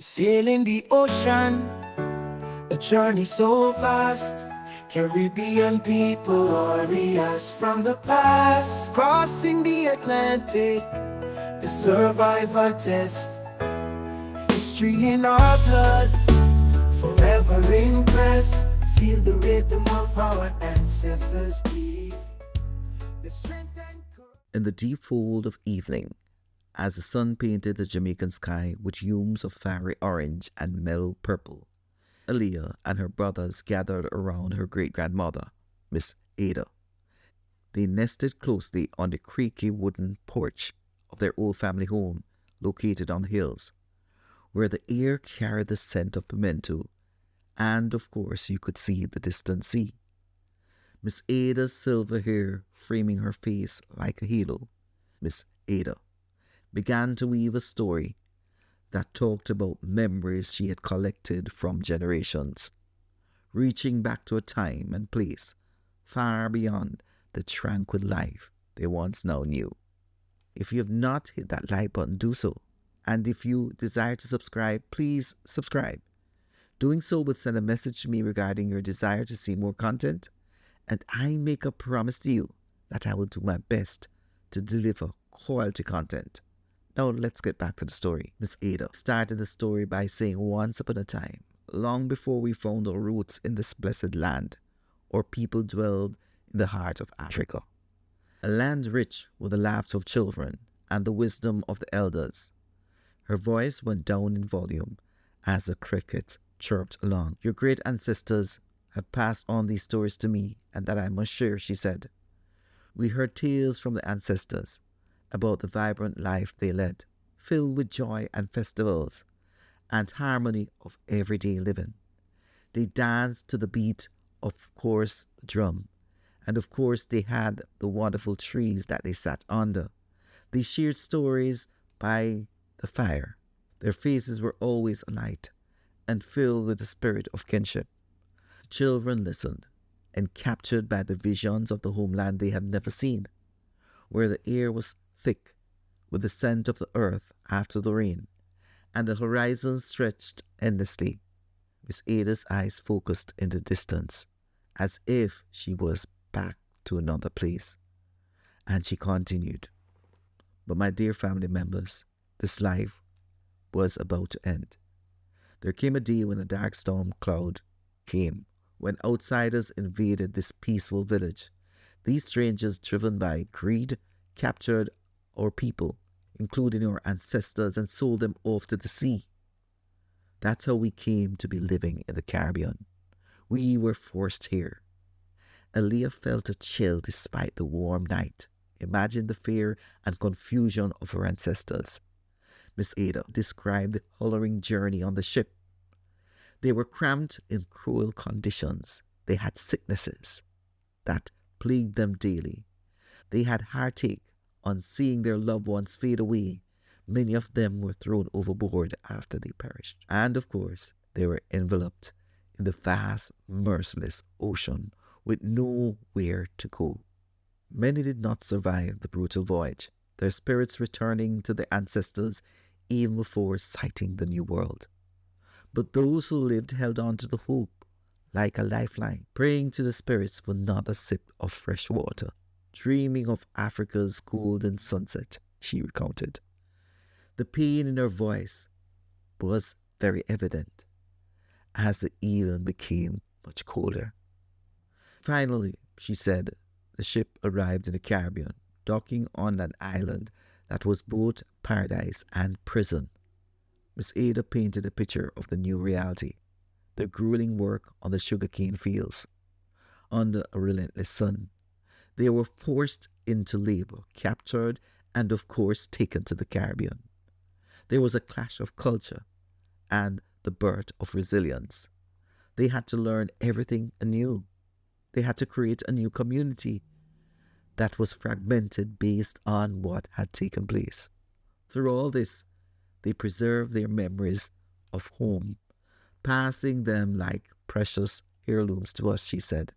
Sailing the ocean, a journey so vast. Caribbean people, warriors from the past. Crossing the Atlantic, the survivor test. History in our blood, forever impressed. Feel the rhythm of our ancestors' beat. The strength and courage. In the deep fold of evening, as the sun painted the Jamaican sky with hues of fiery orange and mellow purple, Aaliyah and her brothers gathered around her great-grandmother, Miss Ada. They nested closely on the creaky wooden porch of their old family home located on the hills, where the air carried the scent of pimento, and of course you could see the distant sea. Miss Ada's silver hair framing her face like a halo, Miss Ada began to weave a story that talked about memories she had collected from generations, reaching back to a time and place far beyond the tranquil life they once now knew. If you have not hit that like button, do so. And if you desire to subscribe, please subscribe. Doing so will send a message to me regarding your desire to see more content, and I make a promise to you that I will do my best to deliver quality content. Now let's get back to the story. Miss Ada started the story by saying once upon a time, long before we found our roots in this blessed land, our people dwelled in the heart of Africa. A land rich with the laughter of children and the wisdom of the elders. Her voice went down in volume as the cricket chirped along. Your great ancestors have passed on these stories to me, and that I must share, she said. We heard tales from the ancestors about the vibrant life they led, filled with joy and festivals and harmony of everyday living. They danced to the beat, of course, the drum, and of course they had the wonderful trees that they sat under. They shared stories by the fire. Their faces were always alight and filled with the spirit of kinship. The children listened, captured by the visions of the homeland they had never seen, where the air was thick with the scent of the earth after the rain, and the horizon stretched endlessly. Miss Ada's eyes focused in the distance, as if she was back to another place. And she continued, but my dear family members, this life was about to end. There came a day when a dark storm cloud came, when outsiders invaded this peaceful village. These strangers, driven by greed, captured our people, including our ancestors, and sold them off to the sea. That's how we came to be living in the Caribbean. We were forced here. Aaliyah felt a chill despite the warm night. Imagine the fear and confusion of her ancestors. Miss Ada described the harrowing journey on the ship. They were cramped in cruel conditions. They had sicknesses that plagued them daily. They had heartache on seeing their loved ones fade away. Many of them were thrown overboard after they perished. And of course, they were enveloped in the vast, merciless ocean with nowhere to go. Many did not survive the brutal voyage, their spirits returning to their ancestors even before sighting the new world. But those who lived held on to the hope like a lifeline, praying to the spirits for another sip of fresh water, dreaming of Africa's golden sunset, she recounted. The pain in her voice was very evident as the evening became much colder. Finally, she said, the ship arrived in the Caribbean, docking on an island that was both paradise and prison. Miss Ada painted a picture of the new reality, the grueling work on the sugarcane fields. Under a relentless sun, they were forced into labor, captured, and of course taken to the Caribbean. There was a clash of culture and the birth of resilience. They had to learn everything anew. They had to create a new community that was fragmented based on what had taken place. Through all this, they preserved their memories of home, passing them like precious heirlooms to us, she said.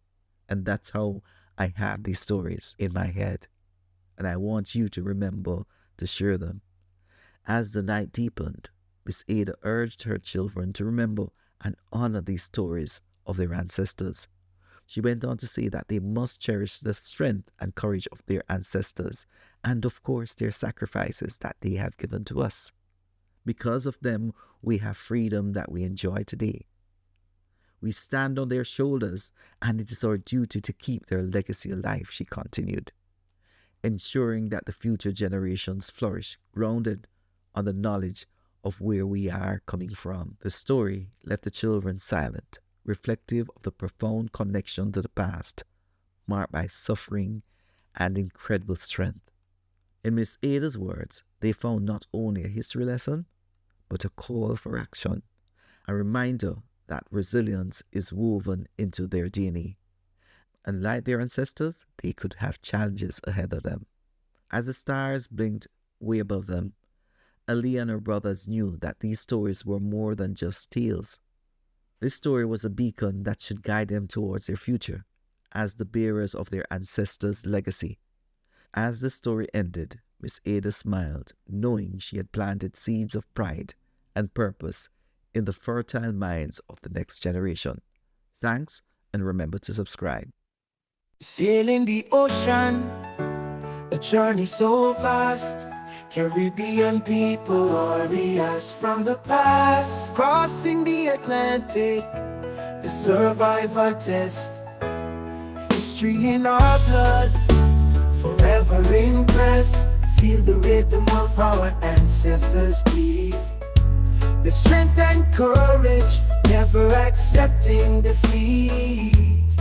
And that's how I have these stories in my head. And I want you to remember to share them. As the night deepened, Miss Ada urged her children to remember and honor these stories of their ancestors. She went on to say that they must cherish the strength and courage of their ancestors and, of course, their sacrifices that they have given to us. Because of them, we have freedom that we enjoy today. We stand on their shoulders, and it is our duty to keep their legacy alive, she continued, ensuring that the future generations flourish, grounded on the knowledge of where we are coming from. The story left the children silent, reflective of the profound connection to the past, marked by suffering and incredible strength. In Miss Ada's words, they found not only a history lesson, but a call for action, a reminder that resilience is woven into their DNA. And like their ancestors, they could have challenges ahead of them. As the stars blinked way above them, Aaliyah and her brothers knew that these stories were more than just tales. This story was a beacon that should guide them towards their future as the bearers of their ancestors' legacy. As the story ended, Miss Ada smiled, knowing she had planted seeds of pride and purpose in the fertile minds of the next generation. Thanks, and remember to subscribe. Sailing the ocean, a journey so vast. Caribbean people, warriors from the past. Crossing the Atlantic, the survival test. History in our blood, forever impressed. Feel the rhythm of our ancestors' beat. The strength and courage, never accepting defeat.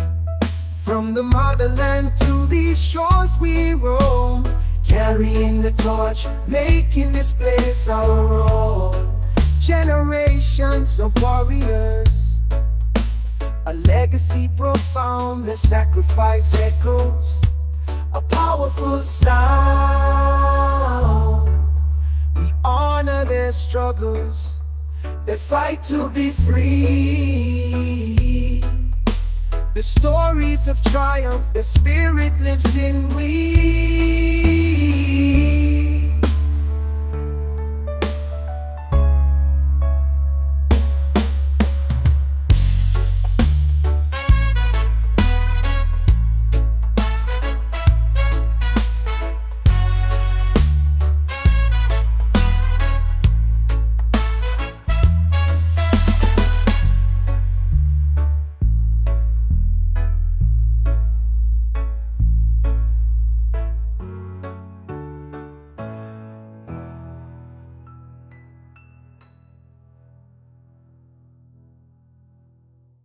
From the motherland to these shores we roam, carrying the torch, making this place our own. Generations of warriors, a legacy profound, the sacrifice echoes, a powerful sound. We honor their struggles, they fight to be free. The stories of triumph, the spirit lives in we.